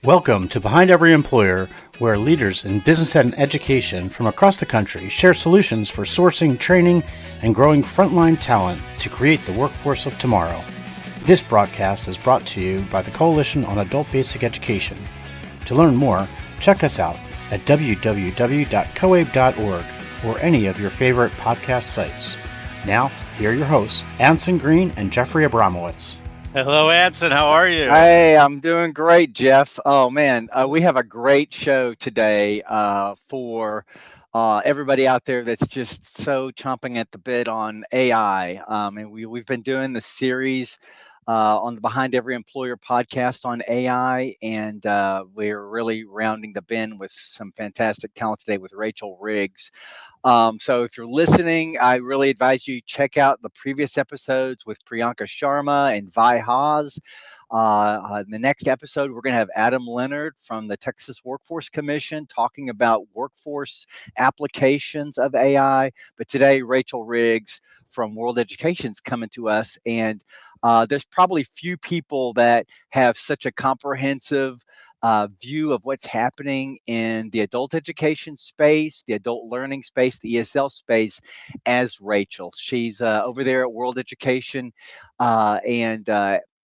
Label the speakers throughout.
Speaker 1: Welcome to Behind Every Employer, where leaders in business and education from across the country share solutions for sourcing, training, and growing frontline talent to create the workforce of tomorrow. This broadcast is brought to you by the Coalition on Adult Basic Education. To learn more, check us out at www.coabe.org or any of your favorite podcast sites. Now, here are your hosts, Anson Green and Jeffrey Abramowitz.
Speaker 2: Hello, Anson. How are you?
Speaker 3: Hey, I'm doing great, Jeff. Oh, man, we have a great show today for everybody out there that's just so chomping at the bit on AI. And we've been doing the series on the Behind Every Employer podcast on AI, and we're really rounding the bend with some fantastic talent today with Rachel Riggs. So if you're listening, I really advise you check out the previous episodes with Priyanka Sharma and Vi Haas. In the next episode, we're going to have Adam Leonard from the Texas Workforce Commission talking about workforce applications of AI. But today, Rachel Riggs from World Education's coming to us, and there's probably few people that have such a comprehensive view of what's happening in the adult education space, the adult learning space, the ESL space, as Rachel. She's over there at World Education, and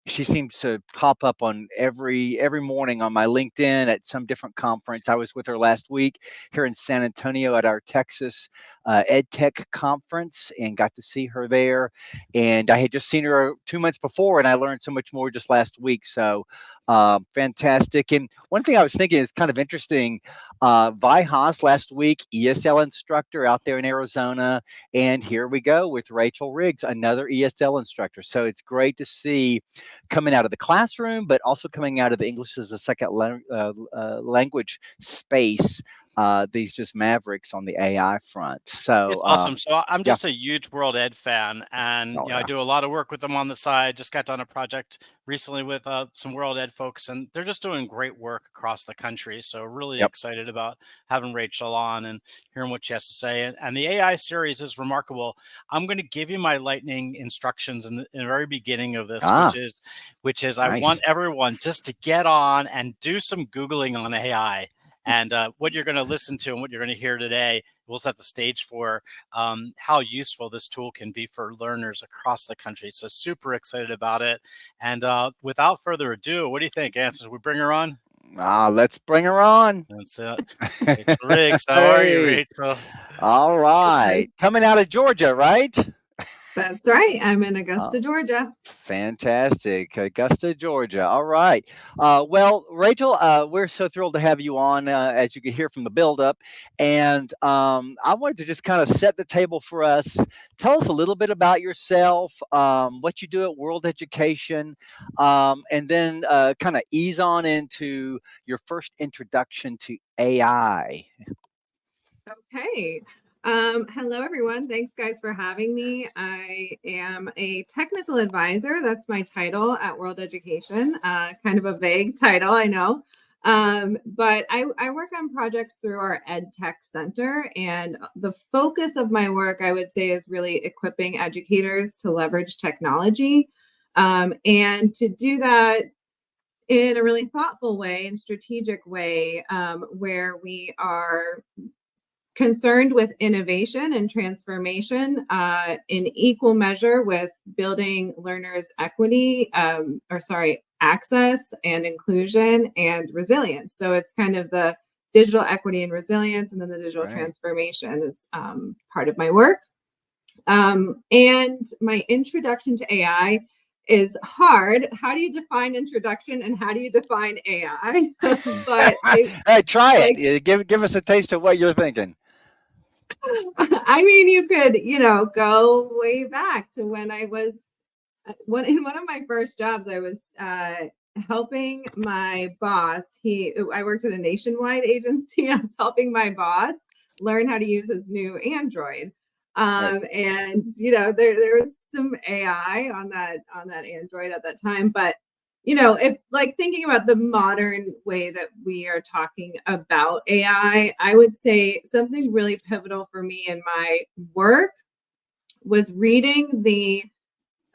Speaker 3: she seems to pop up on every morning on my LinkedIn at some different conference. I was with her last week here in San Antonio at our Texas EdTech conference and got to see her there. And I had just seen her 2 months before, and I learned so much more just last week. So fantastic. And one thing I was thinking is kind of interesting. Vi Haas last week, ESL instructor out there in Arizona. And here we go with Rachel Riggs, another ESL instructor. So it's great to see coming out of the classroom, but also coming out of the English as a second language space, these just mavericks on the AI front. So
Speaker 2: it's awesome. So I'm just a huge World Ed fan, and I do a lot of work with them on the side. Just got done a project recently with some World Ed folks, and they're just doing great work across the country. So really excited about having Rachel on and hearing what she has to say. And the AI series is remarkable. I'm going to give you my lightning instructions in the very beginning of this, which is nice. I want everyone just to get on and do some Googling on AI. And what you're going to listen to and what you're going to hear today will set the stage for how useful this tool can be for learners across the country. So super excited about it. And without further ado, what do you think, Anson? Should we bring her on?
Speaker 3: Let's bring her on.
Speaker 2: That's it. Rachel Riggs. How are you, Rachel?
Speaker 3: All right. Coming out of Georgia, right?
Speaker 4: That's right. I'm in Augusta, Georgia.
Speaker 3: Fantastic. Augusta, Georgia. All right. Well, Rachel, we're so thrilled to have you on, as you can hear from the buildup. And I wanted to just kind of set the table for us. Tell us a little bit about yourself, what you do at World Education, and then kind of ease on into your first introduction to AI.
Speaker 4: Okay. Hello, everyone. Thanks, guys, for having me. I am a technical advisor. That's my title at World Education. Kind of a vague title, I know. But I work on projects through our EdTech Center. And the focus of my work, I would say, is really equipping educators to leverage technology. And to do that in a really thoughtful way and strategic way, where we are concerned with innovation and transformation in equal measure with building learners' access and inclusion and resilience. So it's kind of the digital equity and resilience, and then the digital transformation is part of my work. And my introduction to AI is hard. How do you define introduction and how do you define AI?
Speaker 3: But try it. Give us a taste of what you're thinking.
Speaker 4: I mean, you could, go way back to when I was in one of my first jobs. I was helping my boss. I worked at a nationwide agency. I was helping my boss learn how to use his new Android. And there was some AI on that Android at that time, but if thinking about the modern way that we are talking about AI, I would say something really pivotal for me in my work was reading the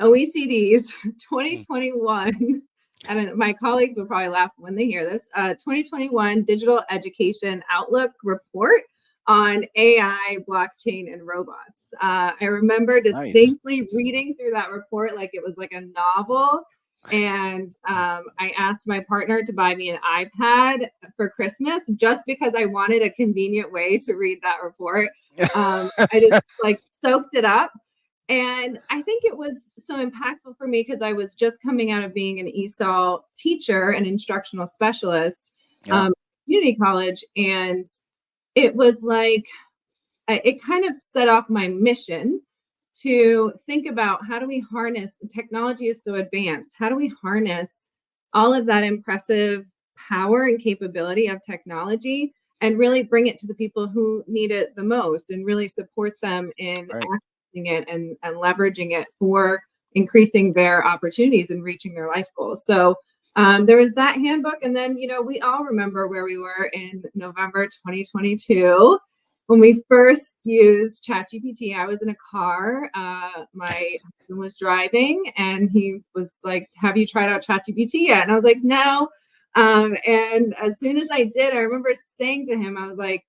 Speaker 4: OECD's 2021 I don't know, my colleagues will probably laugh when they hear this, 2021 Digital Education Outlook report on AI, blockchain, and robots. I remember distinctly reading through that report like it was like a novel. And I asked my partner to buy me an iPad for Christmas just because I wanted a convenient way to read that report. I just like soaked it up. And I think it was so impactful for me because I was just coming out of being an ESOL teacher, an instructional specialist, community college. And it was like, it kind of set off my mission to think about how do we harness, technology is so advanced, how do we harness all of that impressive power and capability of technology and really bring it to the people who need it the most and really support them in accessing it and leveraging it for increasing their opportunities and reaching their life goals. So there was that handbook. And then, you know, we all remember where we were in November 2022 when we first used ChatGPT. I was in a car. My husband was driving and he was like, have you tried out ChatGPT yet? And I was like, no. And as soon as I did, I remember saying to him, I was like,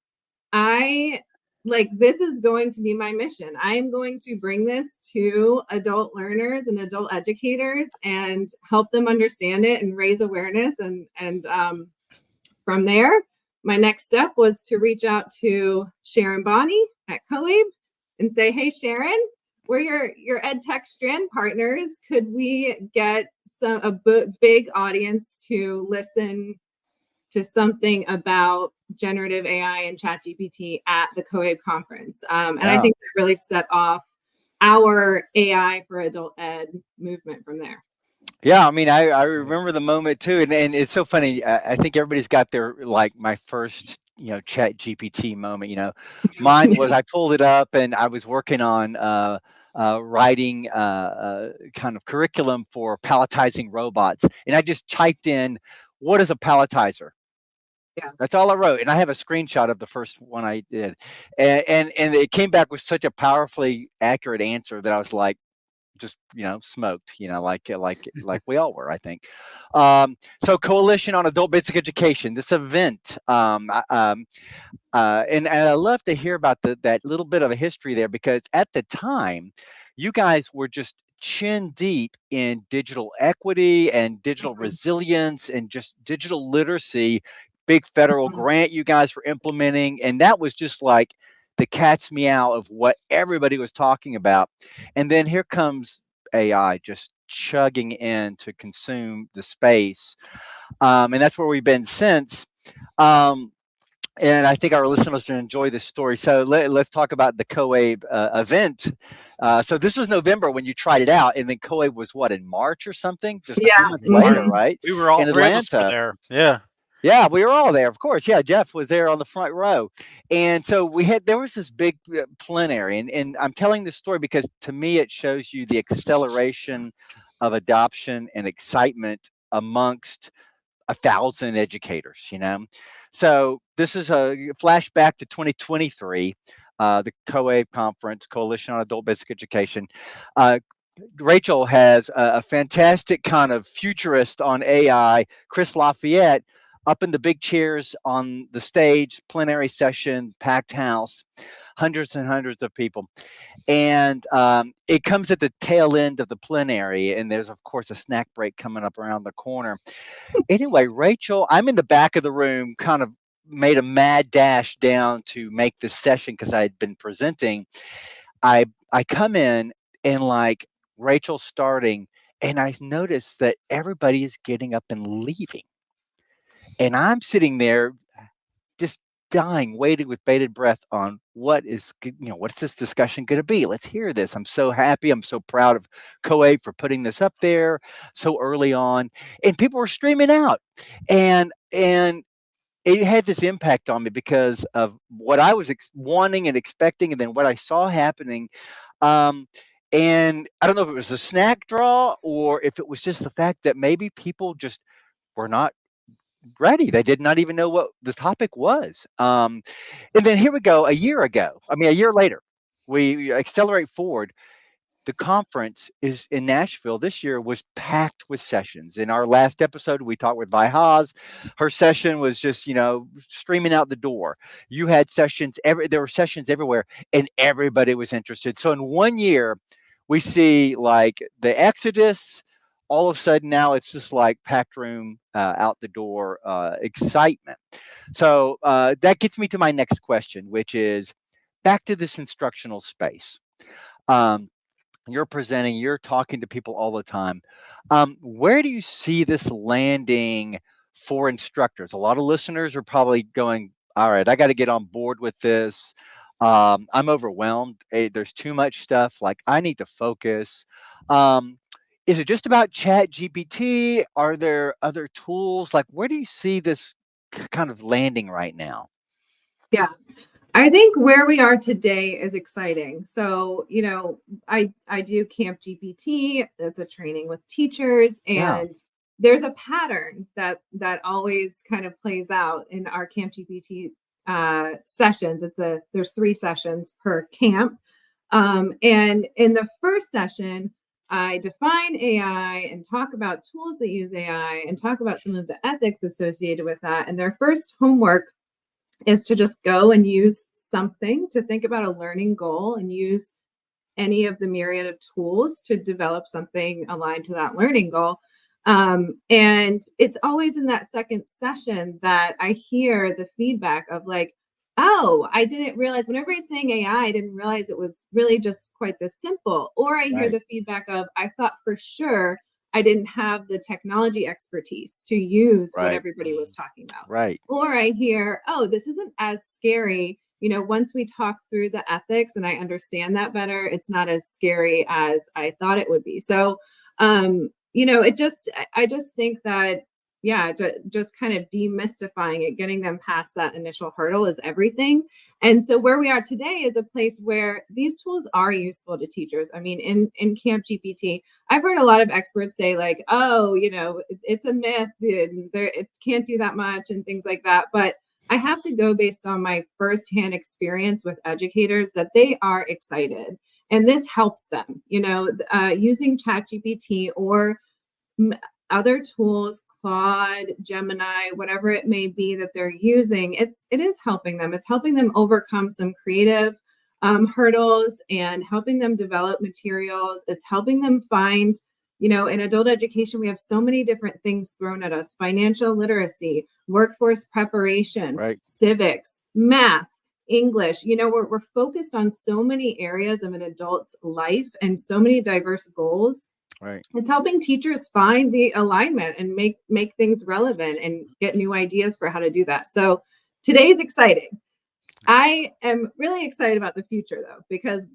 Speaker 4: this is going to be my mission. I am going to bring this to adult learners and adult educators and help them understand it and raise awareness. And from there, my next step was to reach out to Sharon Bonney at COABE and say, hey, Sharon, we're your ed tech strand partners. Could we get a big audience to listen to something about generative AI and ChatGPT at the COABE conference? And I think that really set off our AI for adult ed movement from there.
Speaker 3: Yeah, I mean, I remember the moment too, and it's so funny. I think everybody's got their, like, my first, you know, Chat GPT moment. You know, mine was I pulled it up and I was working on writing kind of curriculum for palletizing robots, and I just typed in, "What is a palletizer?"
Speaker 4: Yeah,
Speaker 3: that's all I wrote, and I have a screenshot of the first one I did, and it came back with such a powerfully accurate answer that I was like, just, you know, smoked, you know, like we all were, I think. So Coalition on Adult Basic Education, this event, and I love to hear about that little bit of a history there, because at the time, you guys were just chin deep in digital equity and digital resilience and just digital literacy. Big federal grant you guys were implementing, and that was just like the cat's meow of what everybody was talking about. And then here comes AI just chugging in to consume the space, and that's where we've been since. Um, and I think our listeners will enjoy this story. So let's talk about the COABE event. So this was November when you tried it out, and then COABE was what, in March or something? Just a few months later, right?
Speaker 2: We were all
Speaker 3: in
Speaker 2: three of us
Speaker 3: Atlanta.
Speaker 2: were there. Yeah.
Speaker 3: Yeah, we were all there, of course. Yeah, Jeff was there on the front row. And so there was this big plenary. And I'm telling this story because to me, it shows you the acceleration of adoption and excitement amongst 1,000 educators, you know. So this is a flashback to 2023, the COABE conference, Coalition on Adult Basic Education. Rachel has a fantastic kind of futurist on AI, Chris Lafayette, up in the big chairs on the stage, plenary session, packed house, hundreds and hundreds of people. And it comes at the tail end of the plenary, and there's, of course, a snack break coming up around the corner. Anyway, Rachel, I'm in the back of the room, kind of made a mad dash down to make this session because I had been presenting. I come in and like Rachel starting, and I notice that everybody is getting up and leaving. And I'm sitting there just dying, waiting with bated breath on what's this discussion going to be? Let's hear this. I'm so happy. I'm so proud of COABE for putting this up there so early on. And people were streaming out. And it had this impact on me because of what I was wanting and expecting, and then what I saw happening. And I don't know if it was a snack draw or if it was just the fact that maybe people just were not ready. They did not even know what the topic was. And then here we go, a year later, we accelerate forward. the conference is in Nashville this year was packed with sessions. In our last episode, we talked with Vi Haas. Her session was just, streaming out the door. You had sessions there were sessions everywhere, and everybody was interested. So in 1 year, we see like the exodus. All of a sudden now it's just like packed room, out the door, excitement. So that gets me to my next question, which is back to this instructional space. Um, you're presenting, you're talking to people all the time. Where do you see this landing for instructors? A lot of listeners are probably going, all right, I got to get on board with this. I'm overwhelmed. There's too much stuff. Like, I need to focus. Is it just about Chat GPT? Are there other tools? Like, where do you see this kind of landing right now?
Speaker 4: Yeah. I think where we are today is exciting. So, I do Camp GPT. That's a training with teachers, and there's a pattern that always kind of plays out in our Camp GPT sessions. There's 3 sessions per camp, and in the first session, I define AI and talk about tools that use AI and talk about some of the ethics associated with that. And their first homework is to just go and use something, to think about a learning goal and use any of the myriad of tools to develop something aligned to that learning goal. And it's always in that second session that I hear the feedback of like, oh, I didn't realize, when everybody's saying AI, I didn't realize it was really just quite this simple. Or I hear the feedback of, I thought for sure I didn't have the technology expertise to use what everybody was talking about.
Speaker 3: Right.
Speaker 4: Or I hear, oh, this isn't as scary. Once we talk through the ethics and I understand that better, it's not as scary as I thought it would be. So, I just think that, just kind of demystifying it, getting them past that initial hurdle is everything. And so where we are today is a place where these tools are useful to teachers. I mean, in Camp GPT, I've heard a lot of experts say like, oh, it's a myth, and it can't do that much and things like that. But I have to go based on my firsthand experience with educators that they are excited. And this helps them, using ChatGPT or other tools, Claude, Gemini, whatever it may be that they're using, it is helping them. It's helping them overcome some creative hurdles and helping them develop materials. It's helping them find, in adult education, we have so many different things thrown at us: financial literacy, workforce preparation, civics, math, English. We're focused on so many areas of an adult's life and so many diverse goals.
Speaker 3: Right.
Speaker 4: It's helping teachers find the alignment and make things relevant and get new ideas for how to do that. So today's exciting. I am really excited about the future though, because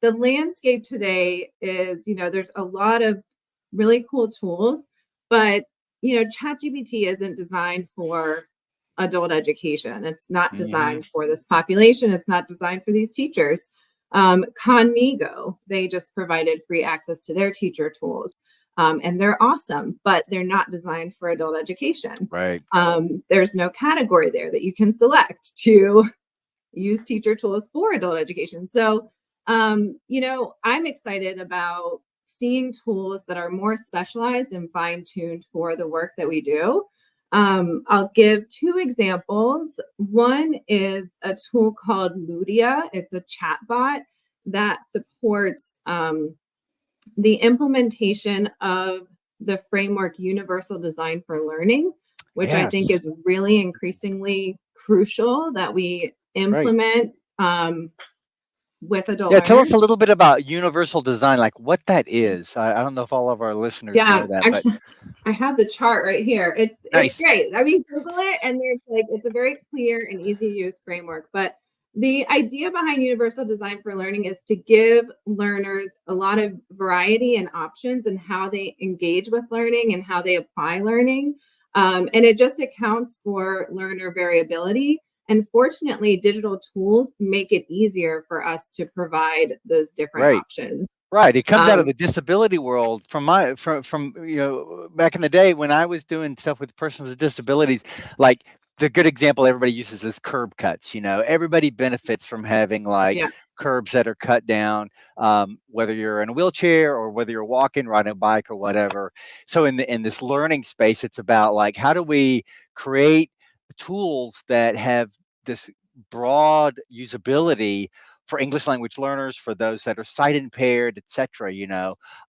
Speaker 4: the landscape today is, there's a lot of really cool tools, but ChatGPT isn't designed for adult education. It's not designed for this population. It's not designed for these teachers. Conmigo, they just provided free access to their teacher tools. And they're awesome, but they're not designed for adult education.
Speaker 3: Right.
Speaker 4: There's no category there that you can select to use teacher tools for adult education. So, I'm excited about seeing tools that are more specialized and fine-tuned for the work that we do. I'll give 2 examples. One is a tool called Ludia. It's a chatbot that supports the implementation of the framework Universal Design for Learning, which I think is really increasingly crucial that we implement with adult learners.
Speaker 3: Tell us a little bit about universal design, like what that is. I don't know if all of our listeners know that.
Speaker 4: Actually, but I have the chart right here. It's great. I mean, Google it, and it's a very clear and easy to use framework. But the idea behind universal design for learning is to give learners a lot of variety and options in how they engage with learning and how they apply learning. And it just accounts for learner variability. And fortunately, digital tools make it easier for us to provide those different options.
Speaker 3: Right. It comes out of the disability world. From back in the day when I was doing stuff with persons with disabilities, like the good example everybody uses is curb cuts. Everybody benefits from having like curbs that are cut down, whether you're in a wheelchair or whether you're walking, riding a bike, or whatever. So in this learning space, it's about like, how do we create tools that have this broad usability for English language learners, for those that are sight impaired, etc.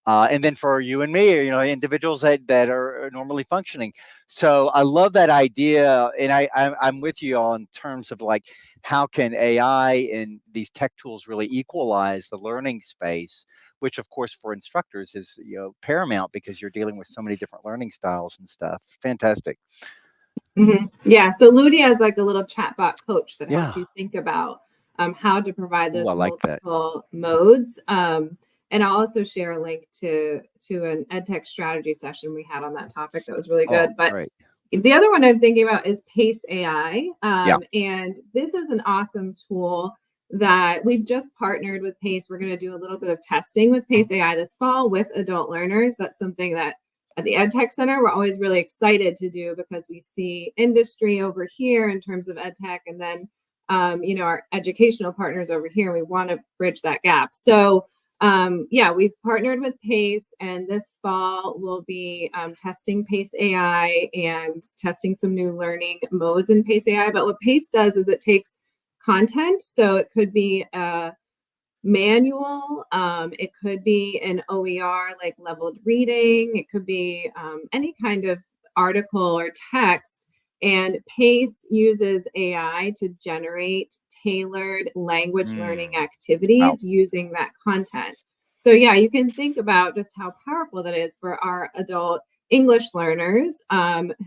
Speaker 3: And then for you and me, individuals that are normally functioning. So I love that idea, and I'm with you on terms of like, how can AI and these tech tools really equalize the learning space, which of course for instructors is paramount, because you're dealing with so many different learning styles and stuff. Fantastic.
Speaker 4: Yeah, so Ludia is like a little chatbot coach that helps you think about how to provide those multiple modes. And I'll also share a link to an EdTech strategy session we had on that topic that was really good. But the other one I'm thinking about is Pace AI. And this is an awesome tool that we've just partnered with Pace. We're going to do a little bit of testing with Pace AI this fall with adult learners. That's something that at the EdTech Center, we're always really excited to do, because we see industry over here in terms of EdTech, and then, our educational partners over here. We want to bridge that gap. So, we've partnered with Pace, and this fall we'll be testing Pace AI and testing some new learning modes in Pace AI. But what Pace does is it takes content. So it could be a manual, it could be an OER, like leveled reading, it could be any kind of article or text, and Pace uses AI to generate tailored language learning activities using that content. So you can think about just how powerful that is for our adult English learners,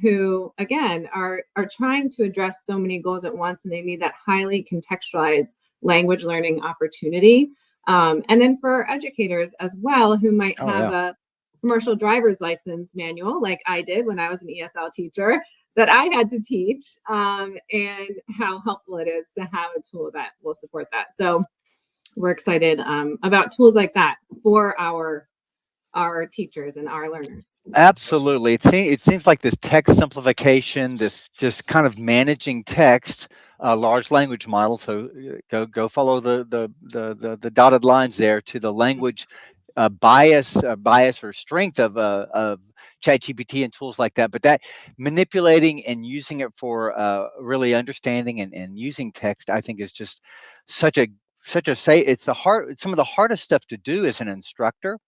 Speaker 4: who again are trying to address so many goals at once, and they need that highly contextualized language learning opportunity. And then for educators as well, who might have a commercial driver's license manual, like I did when I was an ESL teacher, that I had to teach, and how helpful it is to have a tool that will support that. So we're excited about tools like that for our teachers and our learners.
Speaker 3: Absolutely. It seems like this text simplification, this just kind of managing text, large language model. So go follow the dotted lines there to the language bias or strength of ChatGPT and tools like that. But that manipulating and using it for really understanding and using text, I think, is just it's some of the hardest stuff to do as an instructor.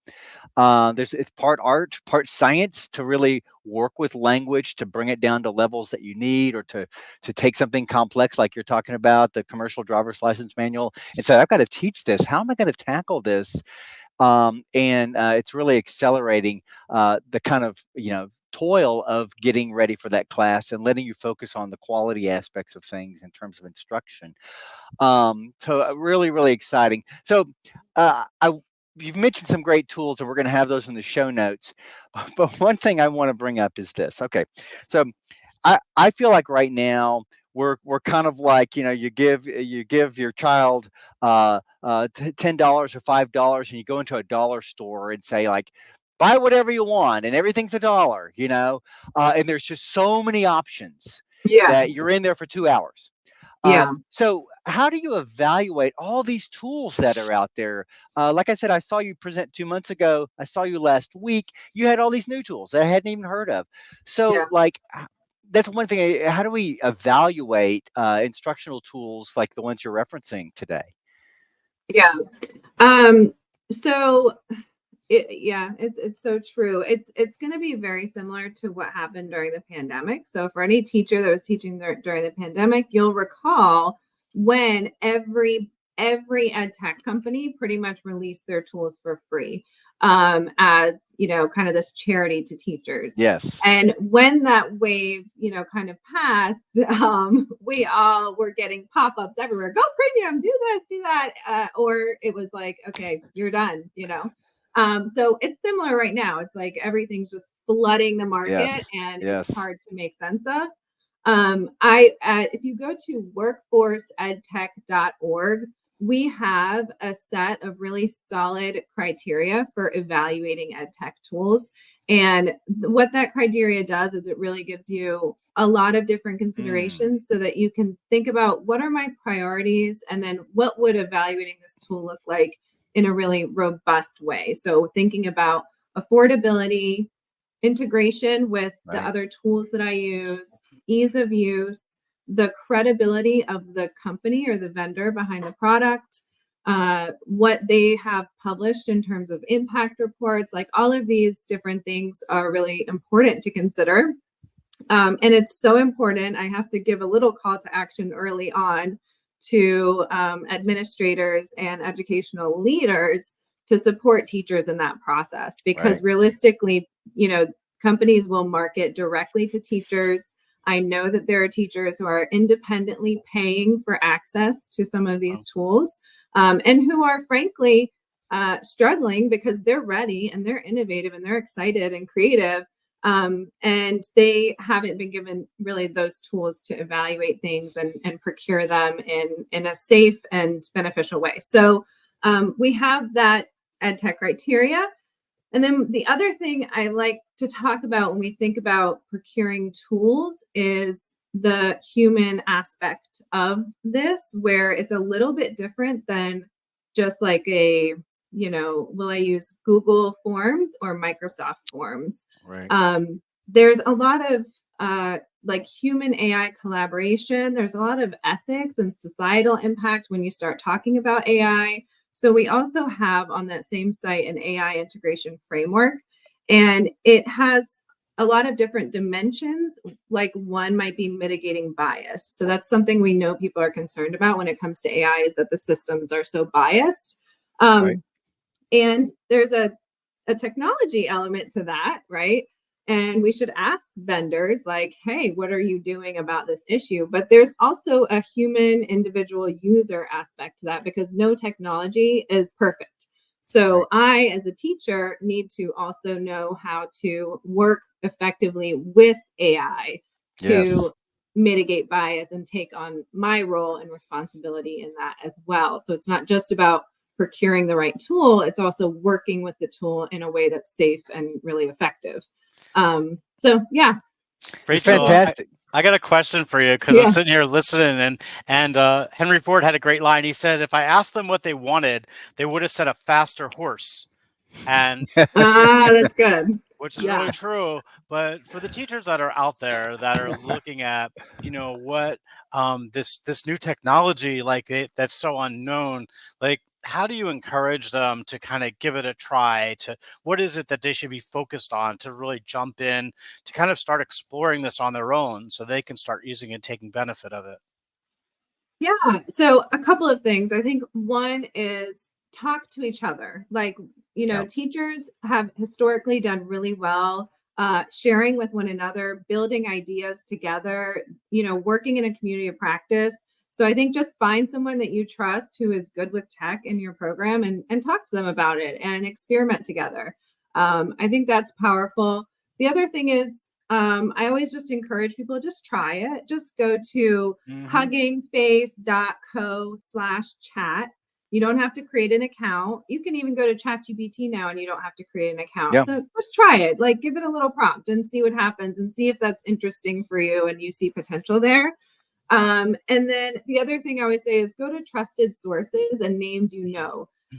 Speaker 3: It's part art, part science, to really work with language to bring it down to levels that you need, or to take something complex like you're talking about, the commercial driver's license manual, and say, I've got to teach this. How am I going to tackle this? And it's really accelerating the kind of toil of getting ready for that class, and letting you focus on the quality aspects of things in terms of instruction. So really, really exciting. So you've mentioned some great tools, and we're going to have those in the show notes. But one thing I want to bring up is this. Okay, so I feel like right now we're kind of like, you give your child $10 or $5, and you go into a dollar store and say, like, buy whatever you want, and everything's $1, and there's just so many options that you're in there for 2 hours. So how do you evaluate all these tools that are out there? Like I said, I saw you present 2 months ago. I saw you last week. You had all these new tools that I hadn't even heard of. So that's one thing. How do we evaluate instructional tools like the ones you're referencing today?
Speaker 4: So it's so true. It's going to be very similar to what happened during the pandemic. So for any teacher that was teaching during the pandemic, you'll recall when every ed tech company pretty much released their tools for free, as kind of this charity to teachers.
Speaker 3: Yes.
Speaker 4: And when that wave kind of passed, we all were getting pop-ups everywhere. Go premium, do this, do that, or it was like, okay, you're done. So it's similar right now. It's like everything's just flooding the market, and it's hard to make sense of. If you go to workforceedtech.org, we have a set of really solid criteria for evaluating ed tech tools. And what that criteria does is it really gives you a lot of different considerations so that you can think about what are my priorities and then what would evaluating this tool look like in a really robust way. So thinking about affordability, integration with the other tools that I use, ease of use, the credibility of the company or the vendor behind the product, what they have published in terms of impact reports, like all of these different things are really important to consider. And it's so important. I have to give a little call to action early on to administrators and educational leaders to support teachers in that process, because realistically, companies will market directly to teachers. I know that there are teachers who are independently paying for access to some of these tools, and who are frankly struggling because they're ready and they're innovative and they're excited and creative. And they haven't been given really those tools to evaluate things and procure them in a safe and beneficial way. So we have that EdTech criteria. And then the other thing I like to talk about when we think about procuring tools is the human aspect of this, where it's a little bit different than just like will I use Google Forms or Microsoft Forms? There's a lot of like human AI collaboration. There's a lot of ethics and societal impact when you start talking about AI. So we also have on that same site an AI integration framework, and it has a lot of different dimensions. Like one might be mitigating bias. So that's something we know people are concerned about when it comes to AI, is that the systems are so biased. And there's a technology element to that, right? And we should ask vendors like, hey, what are you doing about this issue? But there's also a human individual user aspect to that, because no technology is perfect. So I, as a teacher, need to also know how to work effectively with AI to mitigate bias and take on my role and responsibility in that as well. So it's not just about procuring the right tool, it's also working with the tool in a way that's safe and really effective. So yeah.
Speaker 2: Rachel, fantastic. I got a question for you, because I'm sitting here listening, and Henry Ford had a great line. He said, if I asked them what they wanted, they would have said a faster horse. And
Speaker 4: that's good.
Speaker 2: Which is really true. But for the teachers that are out there that are looking at, what this new technology, like that's so unknown, like how do you encourage them to kind of give it a try? To what is it that they should be focused on to really jump in, to kind of start exploring this on their own so they can start using it, taking benefit of it?
Speaker 4: Yeah. So a couple of things. I think one is talk to each other. Like, teachers have historically done really well sharing with one another, building ideas together, working in a community of practice. So I think just find someone that you trust who is good with tech in your program and talk to them about it and experiment together. I think that's powerful. The other thing is, I always just encourage people, just try it. Just go to huggingface.co/chat. You don't have to create an account. You can even go to ChatGPT now and you don't have to create an account. So just try it, like give it a little prompt and see what happens and see if that's interesting for you and you see potential there. And then the other thing I always say is go to trusted sources and names.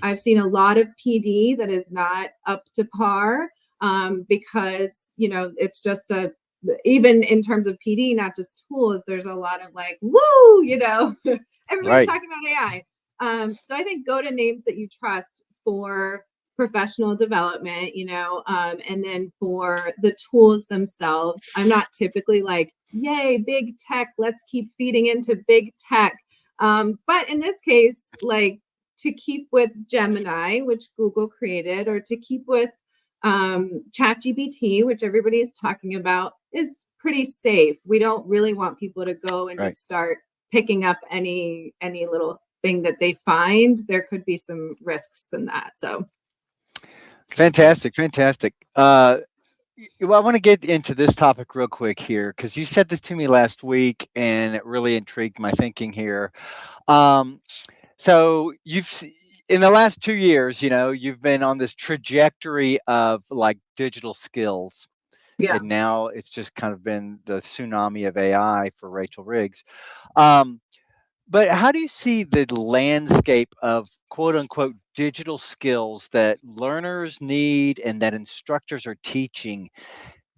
Speaker 4: I've seen a lot of PD that is not up to par. Because, it's just even in terms of PD, not just tools, there's a lot of like, woo, everybody's talking about AI. So I think go to names that you trust for professional development, and then for the tools themselves. I'm not typically like, yay, big tech, let's keep feeding into big tech. But in this case, like to keep with Gemini, which Google created, or to keep with ChatGPT, which everybody is talking about, is pretty safe. We don't really want people to go and just start picking up any little thing that they find. There could be some risks in that. So
Speaker 3: fantastic. Well, I want to get into this topic real quick here, because you said this to me last week and it really intrigued my thinking here. So in the last 2 years, you've been on this trajectory of like digital skills.
Speaker 4: Yeah.
Speaker 3: And now it's just kind of been the tsunami of AI for Rachel Riggs. Um, but how do you see the landscape of quote unquote digital skills that learners need and that instructors are teaching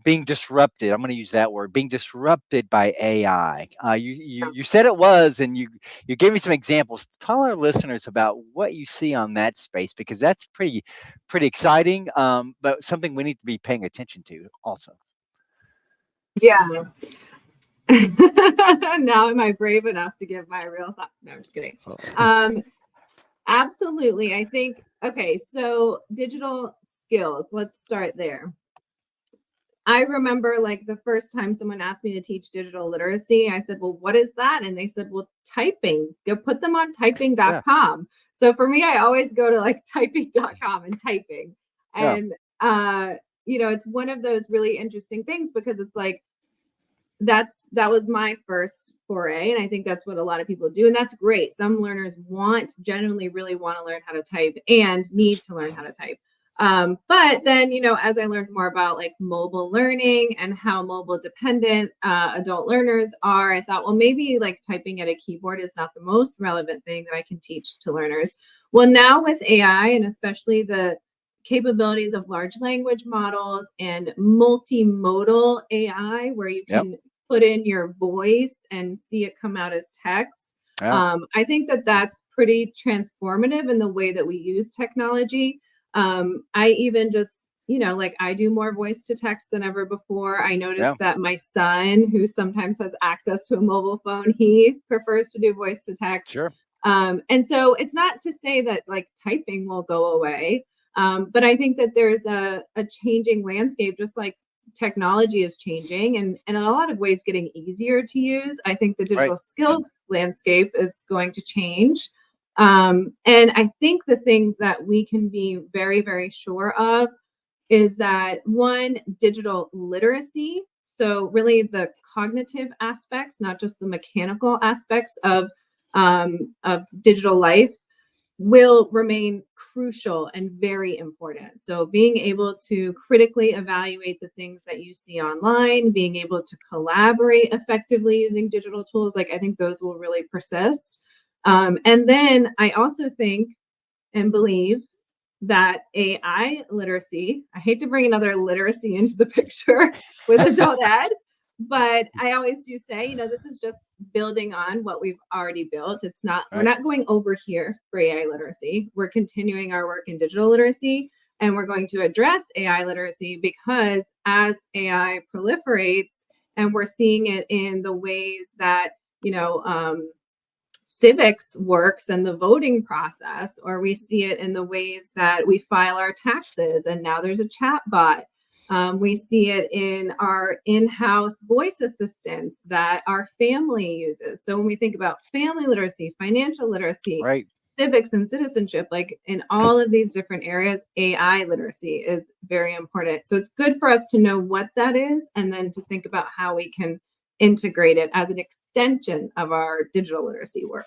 Speaker 3: being disrupted? I'm going to use that word, being disrupted by AI. You said it was, and you gave me some examples. Tell our listeners about what you see on that space, because that's pretty exciting, but something we need to be paying attention to also.
Speaker 4: Yeah. Now am I brave enough to give my real thoughts? No, I'm just kidding. Absolutely. I think, okay, so digital skills, let's start there. I remember like the first time someone asked me to teach digital literacy, I said, well, what is that? And they said, well, typing, go put them on typing.com. Yeah. So for me, I always go to like typing.com and typing. And, you know, it's one of those really interesting things because it's like, that was my first foray. And I think that's what a lot of people do. And that's great. Some learners genuinely really want to learn how to type and need to learn how to type. But then, you know, as I learned more about like mobile learning and how mobile dependent adult learners are, I thought, well, maybe like typing at a keyboard is not the most relevant thing that I can teach to learners. Well, now with AI and especially the capabilities of large language models and multimodal AI, where you can put in your voice and see it come out as text. I think that that's pretty transformative in the way that we use technology. I even just, you know, like I do more voice to text than ever before. I noticed that my son, who sometimes has access to a mobile phone, he prefers to do voice to text.
Speaker 3: Sure.
Speaker 4: And so it's not to say that like typing will go away. But I think that there's a changing landscape, just like technology is changing and in a lot of ways getting easier to use. I think the digital skills landscape is going to change. And I think the things that we can be very, very sure of is that one, digital literacy. So really the cognitive aspects, not just the mechanical aspects of digital life, will remain crucial and very important. So being able to critically evaluate the things that you see online, being able to collaborate effectively using digital tools, like I think those will really persist. And then I also think and believe that AI literacy, I hate to bring another literacy into the picture with adult ed, but I always do say, you know, this is just building on what we've already built. It's not, we're not going over here for AI literacy. We're continuing our work in digital literacy, and we're going to address AI literacy because as AI proliferates and we're seeing it in the ways that, you know, civics works and the voting process, or we see it in the ways that we file our taxes and now there's a chat bot. We see it in our in-house voice assistants that our family uses. So when we think about family literacy, financial literacy, civics and citizenship, like in all of these different areas, AI literacy is very important. So it's good for us to know what that is and then to think about how we can integrate it as an extension of our digital literacy work.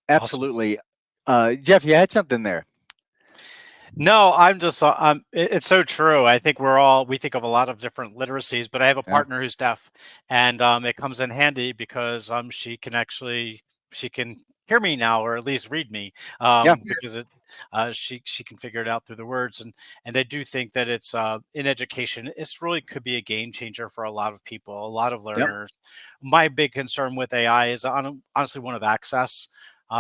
Speaker 3: Absolutely. Awesome. Jeff, you had something there.
Speaker 2: No, I'm just, it's so true. I think we think of a lot of different literacies, but I have a partner who's deaf, and it comes in handy because she can hear me now, or at least read me, because she can figure it out through the words. And I do think that it's in education, it's really could be a game changer for a lot of people, a lot of learners. My big concern with AI is honestly one of access.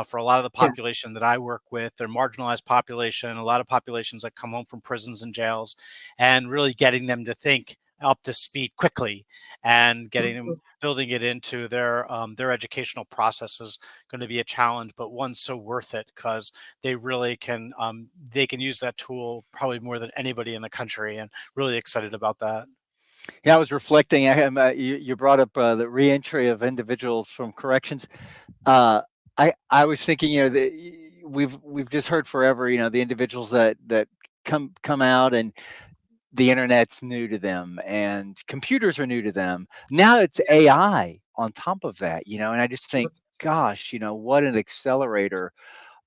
Speaker 2: For a lot of the population that I work with, they're marginalized population, a lot of populations that come home from prisons and jails, and really getting them to think up to speed quickly and getting them, building it into their educational process is going to be a challenge, but one so worth it because they really can use that tool probably more than anybody in the country, and really excited about that.
Speaker 3: Yeah, I was reflecting. You brought up the reentry of individuals from corrections. I was thinking, you know, we've just heard forever, you know, the individuals that come out and the internet's new to them and computers are new to them. Now it's AI on top of that, you know, and I just think, gosh, you know, what an accelerator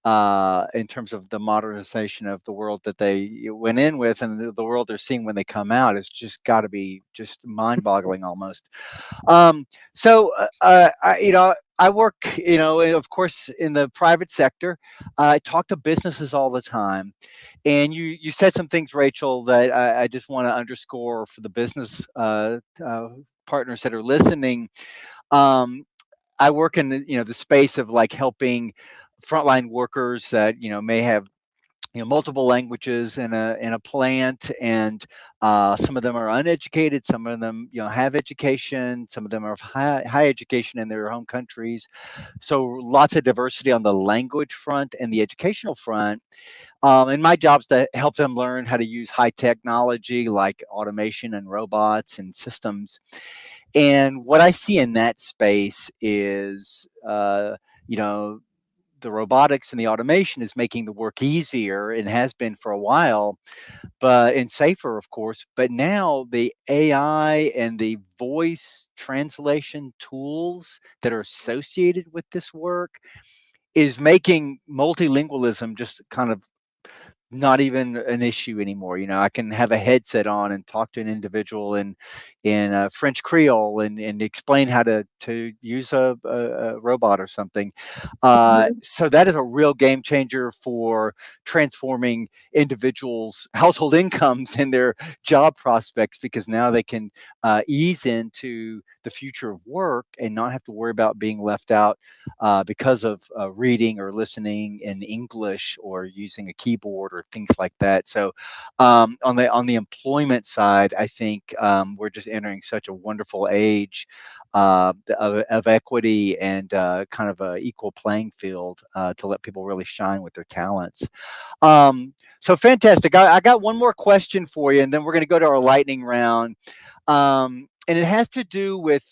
Speaker 3: in terms of the modernization of the world that they went in with, and the world they're seeing when they come out is just got to be just mind-boggling almost. So I work, of course, in the private sector. I talk to businesses all the time, and you said some things, Rachel, that I just want to underscore for the business partners that are listening. Um, I work in the space of like helping frontline workers that may have multiple languages in a plant, and some of them are uneducated, some of them have education, some of them are high education in their home countries. So lots of diversity on the language front and the educational front. And my job's to help them learn how to use high technology like automation and robots and systems. And what I see in that space is, you know, the robotics and the automation is making the work easier and has been for a while, but and safer, of course. But now the AI and the voice translation tools that are associated with this work is making multilingualism just kind of not even an issue anymore. I can have a headset on and talk to an individual in French Creole and explain how to use a robot or something.
Speaker 4: Mhm.
Speaker 3: So that is a real game changer for transforming individuals' household incomes and their job prospects, because now they can ease into the future of work and not have to worry about being left out because of reading or listening in English or using a keyboard or things like that. So on the employment side, I think we're just entering such a wonderful age of equity and kind of a equal playing field to let people really shine with their talents. So fantastic. I got one more question for you, and then we're going to go to our lightning round. And it has to do with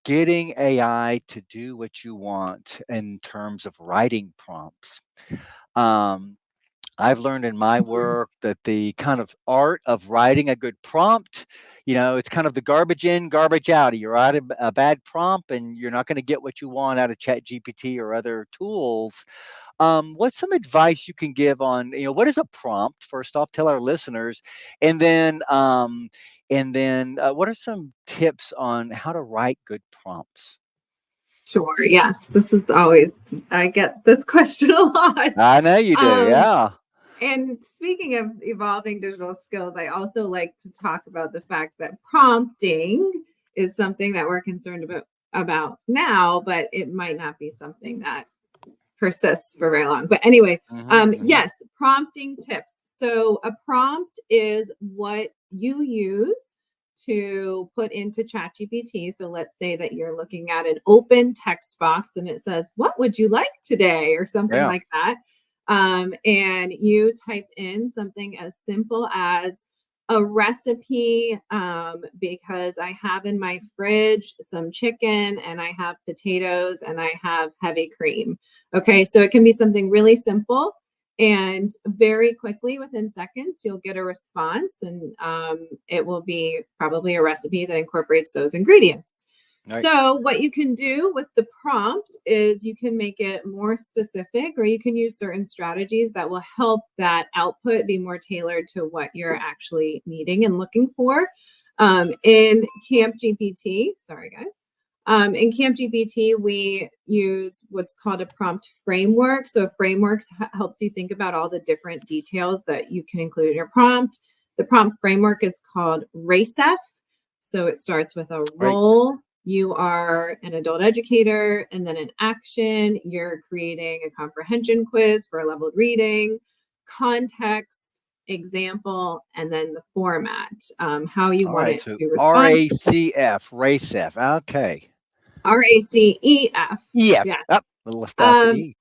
Speaker 3: getting AI to do what you want in terms of writing prompts. Um, I've learned in my work that the kind of art of writing a good prompt, it's kind of the garbage in, garbage out. You write a bad prompt and you're not going to get what you want out of Chat GPT or other tools. What's some advice you can give on, what is a prompt? First off, tell our listeners, and then what are some tips on how to write good prompts?
Speaker 4: Sure. Yes. This is always, I get this question a lot.
Speaker 3: I know you do.
Speaker 4: Um,
Speaker 3: Yeah.
Speaker 4: and speaking of evolving digital skills, I also like to talk about the fact that prompting is something that we're concerned about now, but it might not be something that persists for very long. But anyway, yes, prompting tips. So a prompt is what you use to put into ChatGPT. So let's say that you're looking at an open text box and it says, "What would you like today?" or something
Speaker 3: Yeah.
Speaker 4: like that. And you type in something as simple as a recipe, because I have in my fridge some chicken and I have potatoes and I have heavy cream. Okay, so it can be something really simple, and very quickly within seconds, you'll get a response, and it will be probably a recipe that incorporates those ingredients.
Speaker 3: Right.
Speaker 4: So, what you can do with the prompt is you can make it more specific, or you can use certain strategies that will help that output be more tailored to what you're actually needing and looking for. In Camp GPT, sorry guys, in Camp GPT, we use what's called a prompt framework. So, a framework helps you think about all the different details that you can include in your prompt. The prompt framework is called RACEF. So, it starts with a
Speaker 3: Right.
Speaker 4: role. You are an adult educator, and then an action. You're creating a comprehension quiz for leveled reading, context, example, and then the format, how you
Speaker 3: All
Speaker 4: want
Speaker 3: right.
Speaker 4: it
Speaker 3: So
Speaker 4: to respond.
Speaker 3: RACF, RACF. Okay.
Speaker 4: RACEF.
Speaker 3: EF.
Speaker 4: Yeah.
Speaker 3: Up. Left out the
Speaker 4: Um,
Speaker 3: E.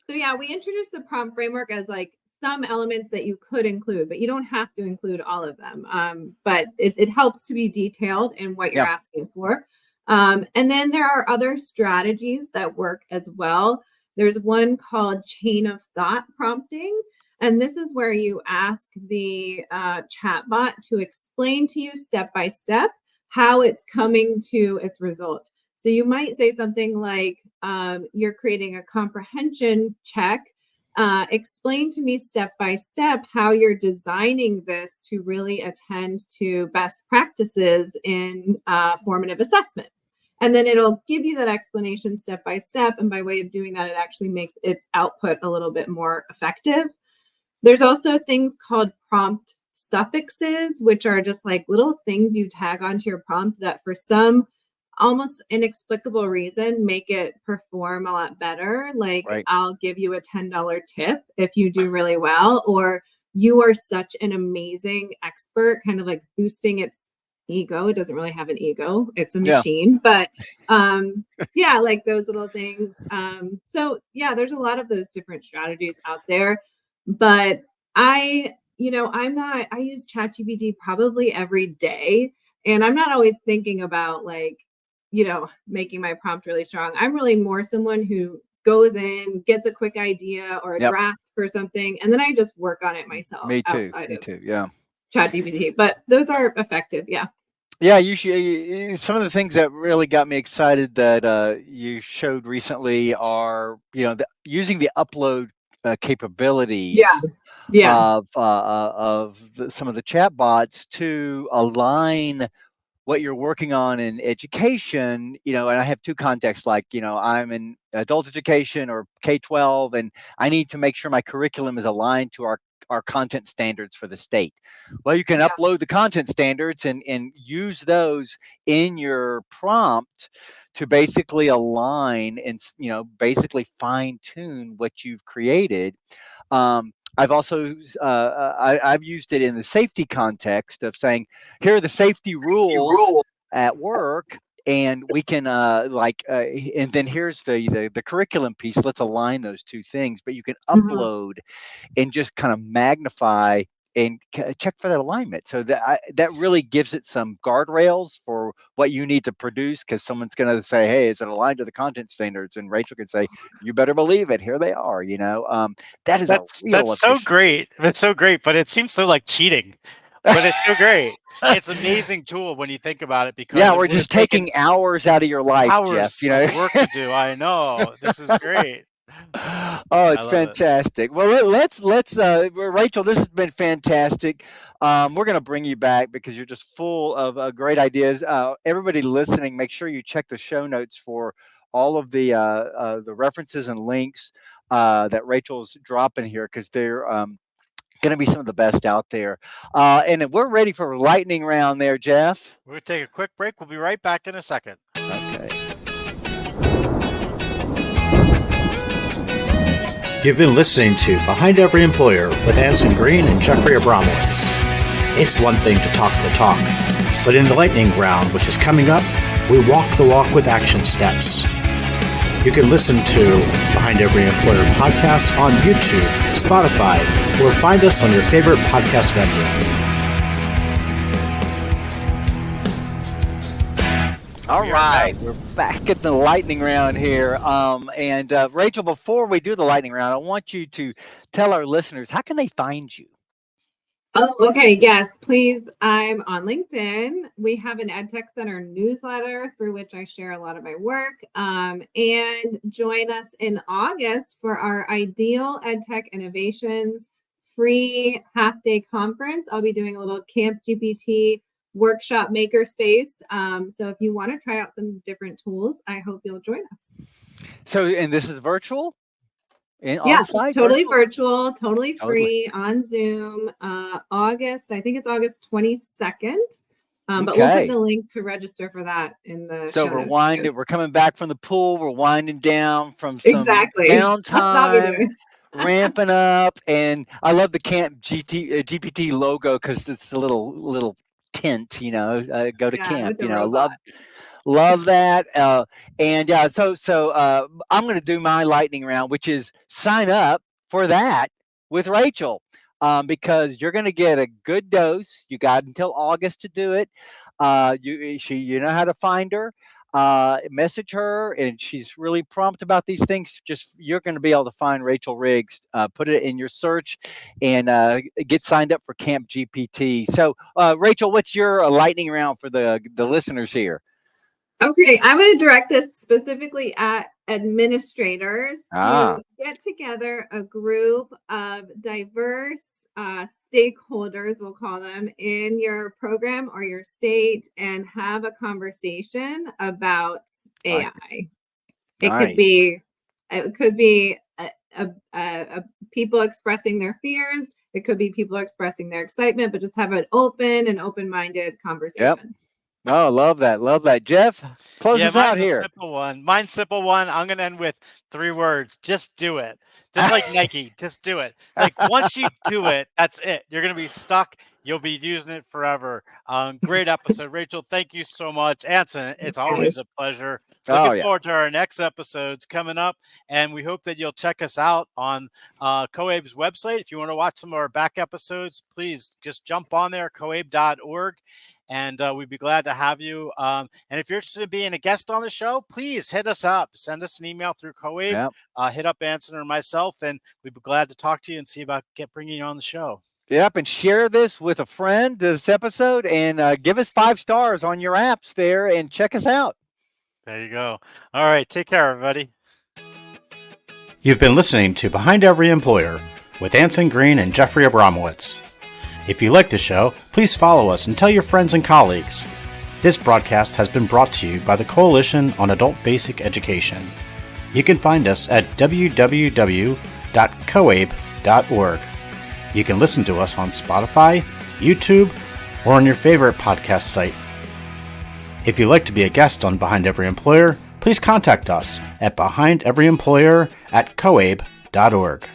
Speaker 4: so yeah, we introduced the prompt framework as like some elements that you could include, but you don't have to include all of them. But it helps to be detailed in what you're
Speaker 3: Yeah.
Speaker 4: asking for. And then there are other strategies that work as well. There's one called chain of thought prompting. And this is where you ask the chatbot to explain to you step by step how it's coming to its result. So you might say something like, you're creating a comprehension check. Explain to me step by step how you're designing this to really attend to best practices in formative assessment. And then it'll give you that explanation step by step. And by way of doing that, it actually makes its output a little bit more effective. There's also things called prompt suffixes, which are just like little things you tag onto your prompt that for some almost inexplicable reason make it perform a lot better. Like I'll give you a $10 tip if you do really well, or you are such an amazing expert, kind of like boosting its ego. It doesn't really have an ego, it's a machine, but yeah, like those little things. So yeah, there's a lot of those different strategies out there, but I use ChatGPT probably every day, and I'm not always thinking about like, making my prompt really strong. I'm really more someone who goes in, gets a quick idea or a draft for something, and then I just work on it myself.
Speaker 3: Me too. Yeah.
Speaker 4: ChatGPT, but those are effective. Yeah.
Speaker 3: Yeah, some of the things that really got me excited that you showed recently are, using the upload capabilities of some of the chat bots to align what you're working on in education, and I have two contexts, like, I'm in adult education or K-12, and I need to make sure my curriculum is aligned to our content standards for the state. Well, you can upload the content standards and use those in your prompt to basically align and, basically fine tune what you've created. I've also I've used it in the safety context of saying, here are the safety rules at work, and we can and then here's the curriculum piece. Let's align those two things. But you can upload and just kind of magnify and check for that alignment. So that really gives it some guardrails for what you need to produce, because someone's going to say, hey, is it aligned to the content standards? And Rachel can say, you better believe it. Here they are. That's
Speaker 2: so great. That's so great, but it seems so like cheating. But it's so great. It's an amazing tool when you think about it, because
Speaker 3: we're just taking hours out of your life,
Speaker 2: hours
Speaker 3: Jeff.
Speaker 2: of work to do. I know. This is great.
Speaker 3: Oh, it's fantastic. Well, let's Rachel, this has been fantastic. We're going to bring you back because you're just full of great ideas. Everybody listening, make sure you check the show notes for all of the references and links that Rachel's dropping here, because they're going to be some of the best out there. And we're ready for a lightning round there, Jeff.
Speaker 2: We're going to take a quick break. We'll be right back in a second.
Speaker 3: Okay.
Speaker 1: You've been listening to Behind Every Employer with Anson Green and Jeffrey Abramowitz. It's one thing to talk the talk, but in the lightning round, which is coming up, we walk the walk with action steps. You can listen to Behind Every Employer podcast on YouTube, Spotify, or find us on your favorite podcast venue.
Speaker 3: All right, we're back at the lightning round here. And Rachel, before we do the lightning round, I want you to tell our listeners, how can they find you?
Speaker 4: Oh, okay. Yes, please. I'm on LinkedIn. We have an EdTech Center newsletter through which I share a lot of my work. And join us in August for our Ideal EdTech Innovations free half-day conference. I'll be doing a little Camp GPT workshop makerspace. So if you want to try out some different tools, I hope you'll join us.
Speaker 3: So, and this is virtual?
Speaker 4: Yeah, it's totally virtual, totally free on Zoom. August, I think it's August 22nd. But we'll put the link to register for that in the
Speaker 3: show notes. We're coming back from the pool. We're winding down from some downtime, ramping up. And I love the Camp GPT logo because it's a little tent, go to camp, love that. And yeah, so I'm going to do my lightning round, which is sign up for that with Rachel, because you're going to get a good dose. You got until August to do it. You know how to find her. Message her, and she's really prompt about these things. You're going to be able to find Rachel Riggs, put it in your search, and get signed up for Camp GPT. So, Rachel, what's your lightning round for the listeners here?
Speaker 4: Okay, I'm going to direct this specifically at administrators to get together a group of diverse stakeholders, we'll call them, in your program or your state and have a conversation about AI. It could be people expressing their fears. It could be people expressing their excitement, but just have an open-minded conversation.
Speaker 3: Yep. Oh, love that. Love that. Jeff, close us out here.
Speaker 2: Simple one. Mine's simple one. I'm going to end with 3 words. Just do it. Just like Nike. Just do it. Like once you do it, that's it. You're going to be stuck. You'll be using it forever. Great episode. Rachel, thank you so much. Anson, it's always a pleasure. Looking forward to our next episodes coming up. And we hope that you'll check us out on COABE's website. If you want to watch some of our back episodes, please just jump on there, coabe.org. And we'd be glad to have you. And if you're interested in being a guest on the show, please hit us up. Send us an email through COABE. Hit up Anson or myself, and we'd be glad to talk to you and see about bringing you on the show.
Speaker 3: Yep, and share this with a friend, this episode, and give us 5 stars on your apps there, and check us out.
Speaker 2: There you go. All right, take care, everybody.
Speaker 1: You've been listening to Behind Every Employer with Anson Green and Jeffrey Abramowitz. If you like the show, please follow us and tell your friends and colleagues. This broadcast has been brought to you by the Coalition on Adult Basic Education. You can find us at www.coabe.org. You can listen to us on Spotify, YouTube, or on your favorite podcast site. If you'd like to be a guest on Behind Every Employer, please contact us at behindeveryemployer@coabe.org.